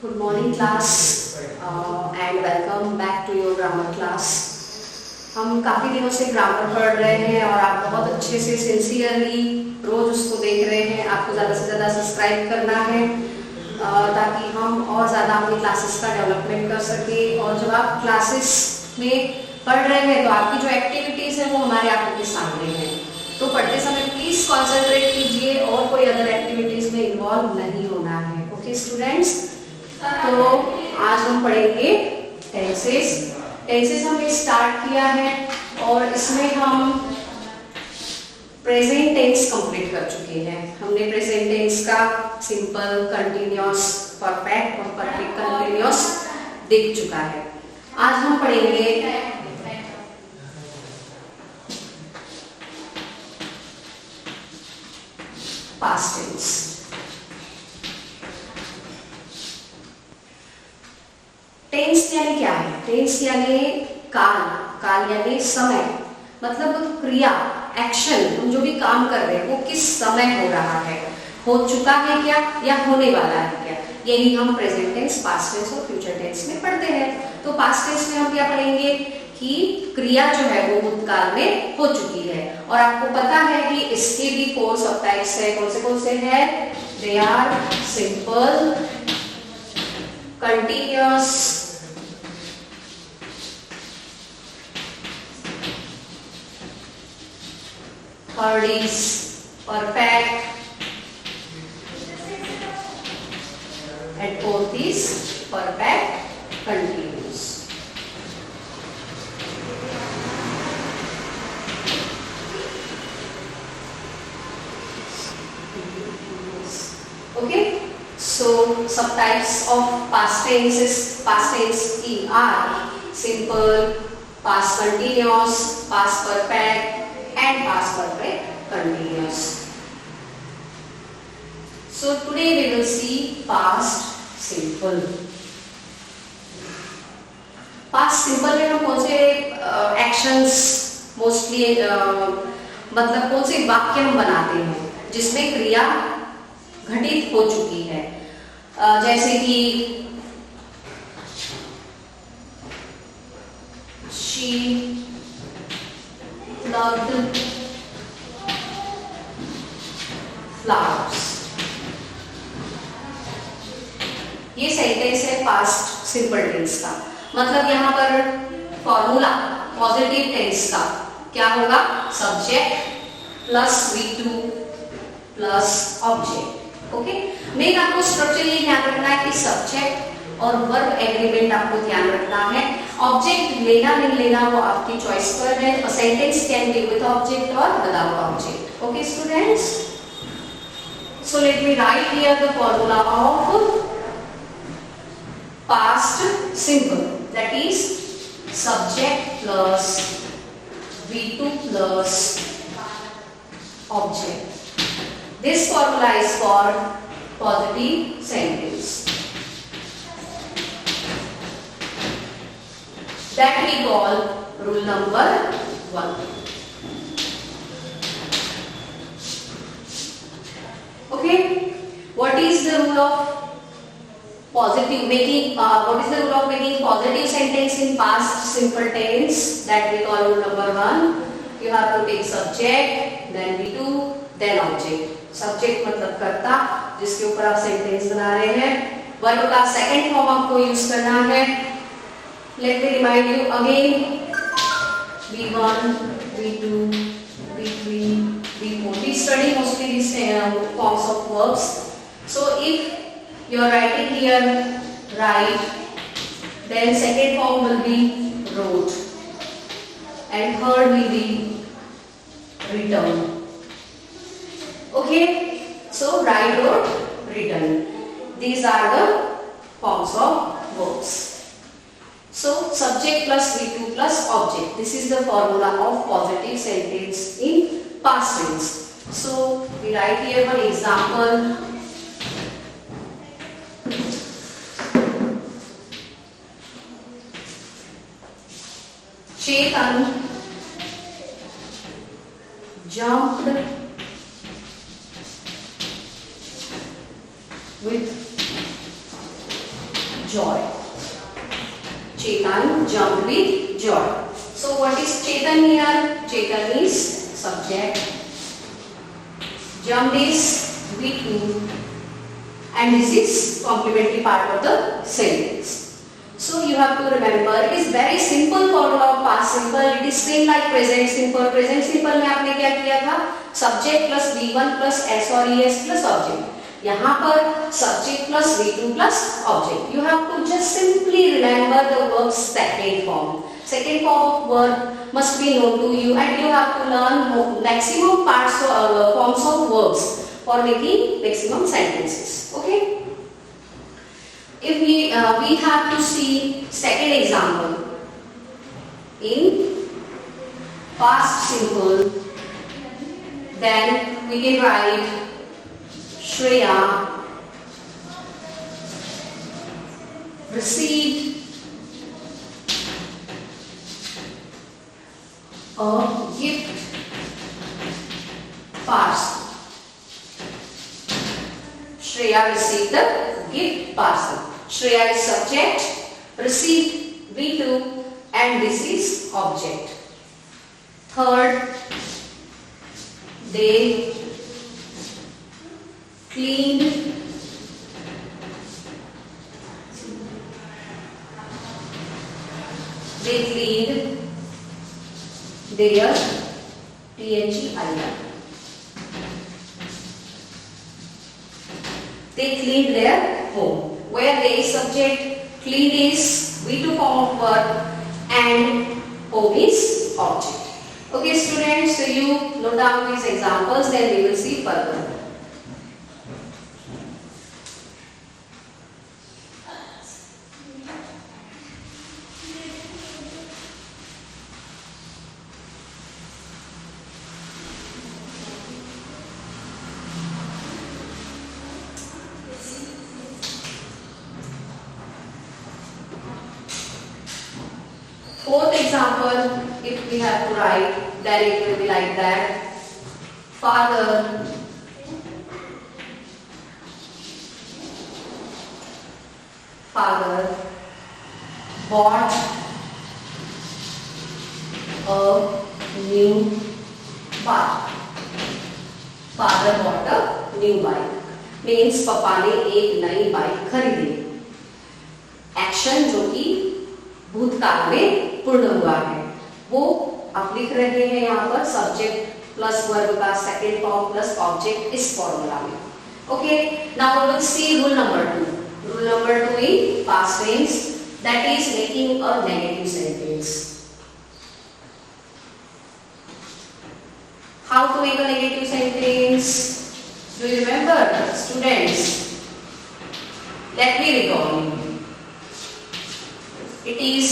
Good morning class and welcome back to your grammar class। हम काफ़ी दिनों से ग्रामर पढ़ रहे हैं और आप बहुत अच्छे से सिंसियरली रोज उसको देख रहे हैं। आपको ज़्यादा से ज़्यादा सब्सक्राइब करना है ताकि हम और ज़्यादा अपनी क्लासेस का डेवलपमेंट कर सके। और जब आप क्लासेस में पढ़ रहे हैं तो आपकी जो एक्टिविटीज़ है वो हमारे आंखों के सामने है, तो पढ़ते समय प्लीज़ कॉन्सेंट्रेट कीजिए और कोई अदर एक्टिविटीज़ में इन्वॉल्व नहीं होना है। ओके स्टूडेंट्स, तो आज हम पढ़ेंगे टेंसेस। टेंसेस हमने स्टार्ट किया है और इसमें हम प्रेजेंट टेंस कंप्लीट कर चुके हैं। हमने प्रेजेंट टेंस का सिंपल, कंटिन्यूअस, परफेक्ट और परफेक्ट कंटिन्यूअस देख चुका है। आज हम पढ़ेंगे पास्ट टेंस। टेंस यानी क्या है? टेंस यानी काल, काल यानी समय, मतलब क्रिया, एक्शन। हम जो भी काम कर रहे हैं वो किस समय हो रहा है, हो चुका है क्या या होने वाला है क्या, यही हम प्रेजेंट टेंस, पास्ट टेंस और फ्यूचर टेंस में पढ़ते हैं। तो पास्ट टेंस में हम क्या पढ़ेंगे कि क्रिया जो है वो भूतकाल में हो चुकी है। और आपको पता है कि इसके भी 4 सब टाइप्स है। कौन से हैं? They are simple, continuous, third is perfect and fourth is perfect continuous। Okay, so subtypes of past tense are simple, past continuous, past perfect and past perfect continuous। So today we will see past simple। past simple में हम कौन से actions mostly मतलब कौन से वाक्य हम बनाते हैं जिसमें क्रिया घटित हो चुकी है। जैसे कि she plucked flowers। ये सेंटेंस है पास्ट सिंपल टेंस का। मतलब यहाँ पर फॉर्मूला पॉजिटिव टेंस का क्या होगा? Subject plus V2 plus object. Okay, main आपको स्ट्रक्चर ये ध्यान रखना है कि सब्जेक्ट और वर्ब एग्रीमेंट आपको ध्यान रखना है। ऑब्जेक्ट लेना नहीं लेना वो आपकी चॉइस पर है। A sentence can be with object और without object. Okay students, so let me write here the formula of past simple, that is subject plus V2 plus object. This formula is for positive sentence that we call rule number 1। Okay, what is the rule of positive making? What is the rule of making positive sentence in past simple tense? That we call rule number 1। You have to take subject, then V2, then object। Subject मतलब कर्ता जिसके ऊपर आप sentence बना रहे हैं। Verb का second form आपको यूज करना है। Let me remind you again, V1, V2, V3, V4। We study mostly these forms of verbs। So if you are writing here write, then second form will be wrote and third will be written। Okay, so write, wrote, written, these are the forms of verbs। So subject plus V2 plus object, this is the formula of positive sentence in past tense। So we write here one example। Chetan jumped with joy. Chetan jumped with joy. So what is Chetan here? Chetan is subject. Jumped is V2. And this is complementary part of the sentence. So you have to remember, it is very simple formula of past simple. It is same like present simple. Present simple में आपने क्या किया था? Subject plus V1 plus S or ES plus object. यहाँ पर subject plus V2 plus object. You have to just simply remember the verb's second form. Second form of verb must be known to you, and you have to learn maximum forms of verbs for making maximum sentences. Okay. If we have to see second example in past simple, then we can write Shreya received a gift parcel. Shreya received the gift parcel. Shreya is subject, received V2, and this is object. Third, they cleaned their THEIR. They cleaned their home. Where they is subject, clean is V2 form of verb, and home is object. Okay students, so you note down these examples, then we will see further. Fourth example, if we have to write, then it will be like that. Father bought a new bike. Father bought a new bike. Means पापा ने एक नई bike खरीदी. Action जो कि भूतकाल में पूर्ण हुआ है, वो आप लिख रहे हैं यहाँ पर सब्जेक्ट प्लस वर्ब का सेकेंड फॉर्म प्लस ऑब्जेक्ट इस फॉर्मूला में. Okay, now we will see rule number 2. Rule number 2 in past tense, that is making a negative sentence. How to make a negative sentence? Do you remember students? Let me recall. It is,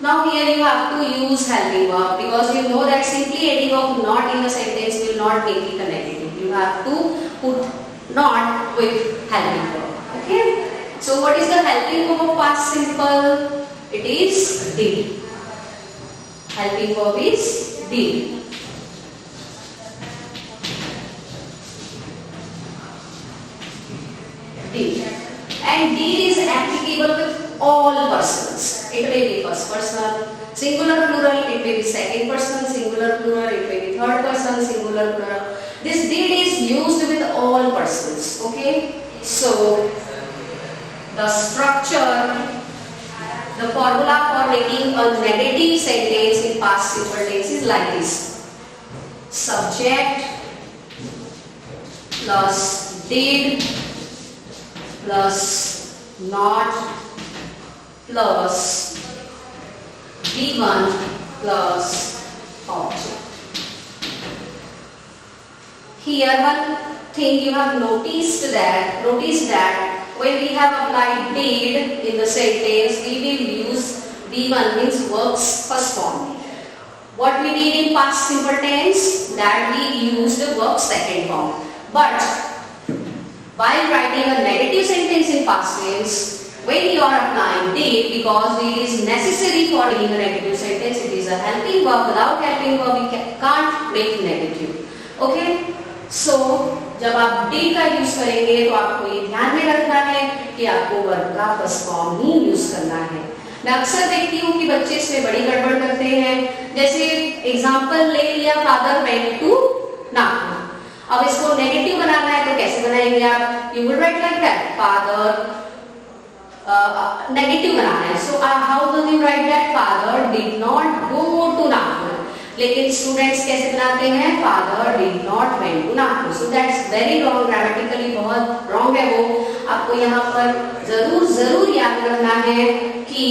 now here you have to use helping verb, because you know that simply adding of not in the sentence will not make it a negative. You have to put not with helping verb. Okay. So what is the helping verb of past simple? It is did. Helping verb is did. Did. And did is applicable with all persons. It may be first person, singular plural, it may be second person, singular plural, it may be third person, singular plural. This did is used with all persons. Okay. So the structure, the formula for making a negative sentence in past simple tense is like this. Subject plus did plus not plus V1 plus object. Here one thing you have noticed that when we have applied did in the sentence, we will use V1 means verb's first form. What we did in past simple tense, that we used the verb's second form. But while writing a negative sentence in past tense, when you are applying did, because it is necessary for making a negative sentence, it is a helping verb. Without helping verb, we can't make negative. Okay? So जब आप did का use करेंगे तो आपको ये ध्यान में रखना है कि आपको वर्ब का फर्स्ट फॉर्म ही यूज करना है। मैं अक्सर देखती हूँ कि बच्चे इसमें बड़ी गड़बड़ करते हैं। जैसे एग्जाम्पल ले लिया, फादर वेंट टू नागपुर। अब इसको नेगेटिव बनाना है तो कैसे बनाएंगे आप? You will write like that, father negative बनाना है। So how will you write that? Father did not go to Nagpur. लेकिन स्टूडेंट्स कैसे बनाते हैं? Father did not went to Nagpur. So that's very wrong, grammatically बहुत रॉन्ग है वो। आपको यहाँ पर जरूर याद रखना है कि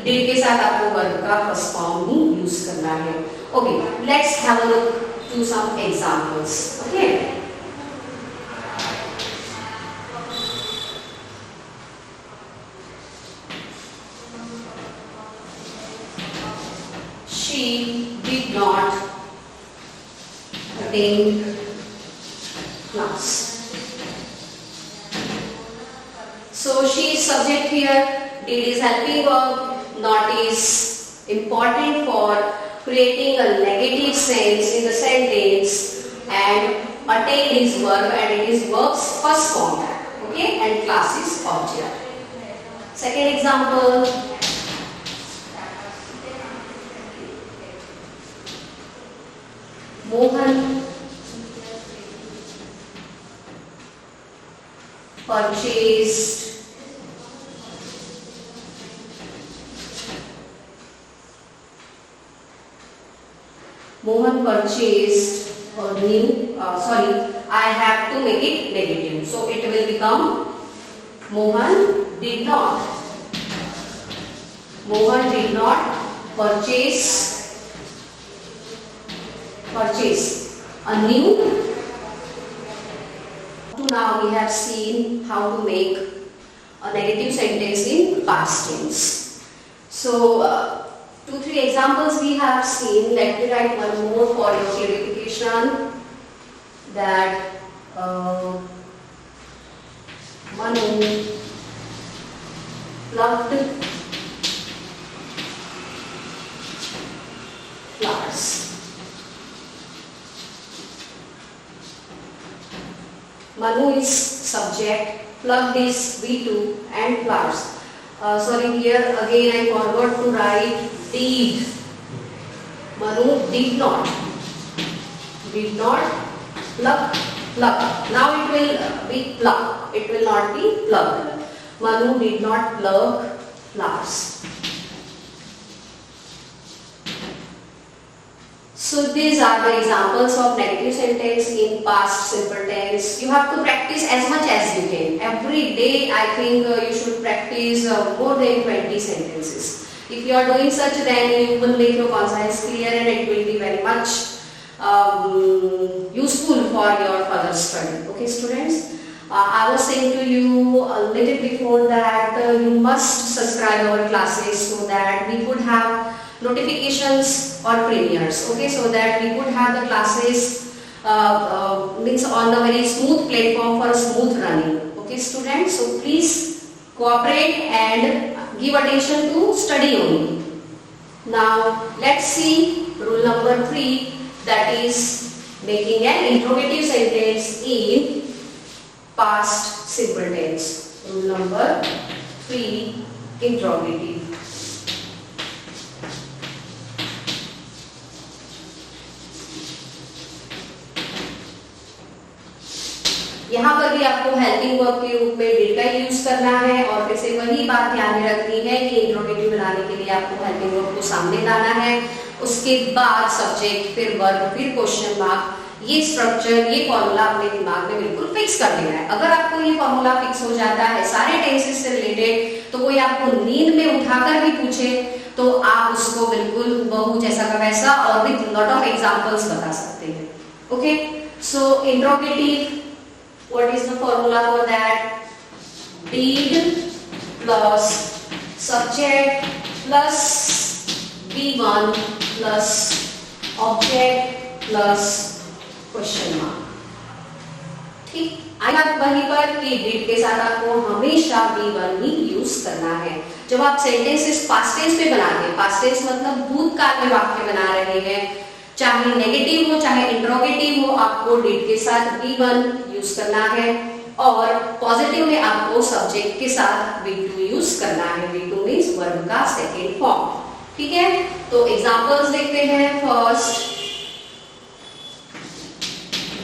डिड के साथ आपको वर्ब का फर्स्ट फॉर्म ही यूज करना है। Okay, let's have a look to some examples. Okay, she did not attend class. So she is subject here, did is helping verb, not is important for creating a negative sense in the sentence, and attend is verb and it is verb's first form. Okay, and class is object. Second example, Mohan purchased a new, I have to make it negative. So it will become Mohan did not purchase a new. Now we have seen how to make a negative sentence in past tense. So 2-3 examples we have seen. Let me write one more for your clarification. That Manu plucked flowers. Manu is subject, plucked is V2 and flowers. Here again I forgot to write did. Manu did not pluck. Now it will be pluck. It will not be plucked. Manu did not pluck flowers. So these are the examples of negative sentence in past simple tense. You have to practice as much as you can. Every day I think you should practice more than 20 sentences. If you are doing such, then you will make your conscience clear and it will be very much useful for your further study. Okay students, I was saying to you a little before that you must subscribe our classes so that we could have notifications or premieres. Okay, so that we could have the classes means on a very smooth platform for smooth running. Okay students, so please cooperate and give attention to study only. Now let's see rule number 3, that is making an interrogative sentence in past simple tense. Rule number 3, interrogative. यहाँ पर भी आपको helping verb के रूप में did का use करना है और फिर से वही बात ध्यान में रखनी है कि इंट्रोगेटिव बनाने के लिए आपको हेल्पिंग वर्ब को सामने लाना है, उसके बाद सब्जेक्ट, फिर वर्ब, फिर क्वेश्चन मार्क। ये स्ट्रक्चर, ये फॉर्मूला अपने दिमाग में बिल्कुल फिक्स कर देना है। अगर आपको ये फॉर्मूला फिक्स हो जाता है सारे टेंसेस से रिलेटेड, तो कोई आपको नींद में उठाकर भी पूछे तो आप उसको बिल्कुल बहु जैसा का वैसा और विद लॉट ऑफ एग्जांपल्स बता सकते हैं। Okay, so interrogative, what is the formula for that? Did plus subject plus V1 plus object plus question mark. ठीक, आया वहीं पर कि did के साथ आपको हमेशा V1 ही यूज करना है। जब आप सेंटेंसेस पास्ट टेंस में बनाते हैं, पास्ट टेंस मतलब भूतकाल में वाक्य बना रहे हैं, चाहे नेगेटिव हो चाहे इंट्रोगेटिव हो, आपको did के साथ V1 यूज करना है और पॉजिटिव में आपको सब्जेक्ट के साथ V2 यूज करना है। V2 मीन्स वर्ब का सेकेंड फॉर्म। ठीक है, तो एग्जांपल्स देखते हैं। फर्स्ट,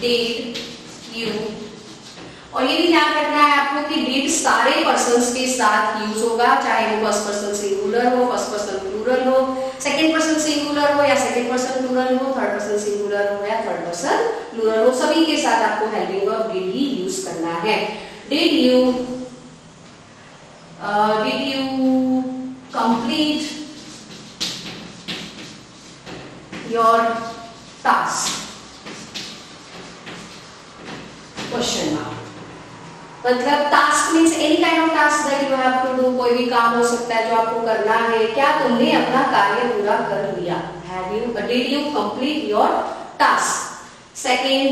डिड यू, और ये भी ध्यान रखना है आपको कि डिड सारे पर्सन्स के साथ यूज होगा, चाहे वो फर्स्ट पर्सन सिंगुलर हो, फर्स्ट पर्सन प्लूरल हो, सेकंड पर्सन सिंगुलर हो या सेकंड पर्सन प्लूरल हो, थर्ड पर्सन सिंगुलर हो या थर्ड पर्सन प्लूरल हो, सभी के साथ आपको हेल्पिंग वर्ब डिड ही यूज करना है। Did you complete your task? Question mark. मतलब task means any kind of task that you have to do, कोई भी काम हो सकता है जो आपको करना है, क्या तुमने अपना कार्य पूरा कर लिया? Have you, did you complete your task? Second,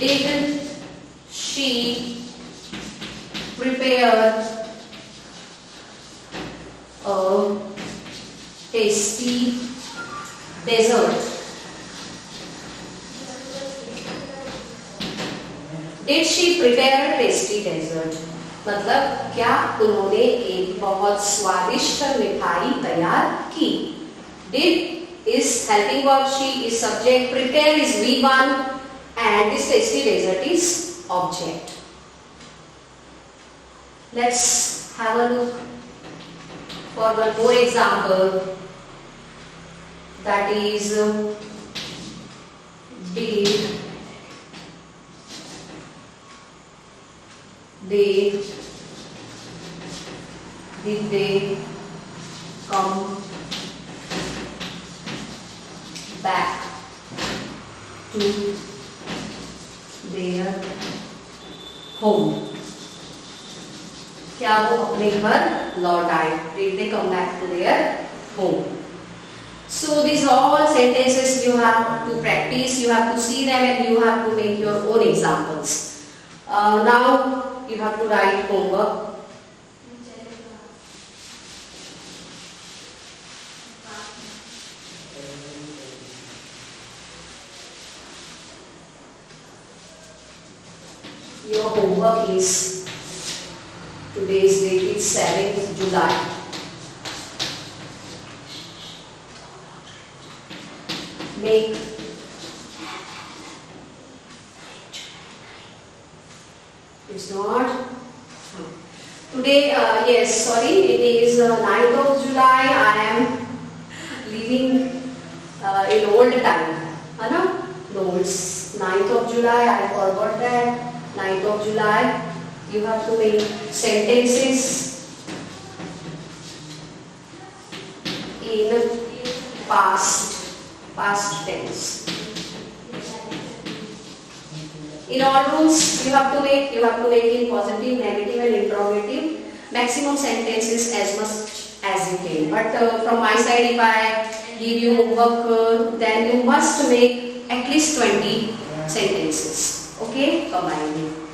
did she prepare a tasty dessert? Did she prepare a tasty dessert? मतलब क्या उन्होंने एक बहुत स्वादिष्ट मिठाई तैयार की? Did is helping verb, she is subject, prepare is V1 and this tasty dessert is object. Let's have a look for one more example. That is, did they come back to their home? क्या वो अपने घर लौट आए? Did they come back to their home? So these are all sentences you have to practice, you have to see them and you have to make your own examples. Now you have to write homework. Your homework is, today's date is 7th July. Make it's not today, yes, sorry, it is 9th of July. I am living in old time, है ना? No, it's 9th of July. I forgot that. 9th of July. You have to make sentences in past tense. In all rules you have to make in positive, negative and interrogative. Maximum sentences as much as you can. But from my side, if I give you homework, then you must make at least 20 sentences. Okay, combined.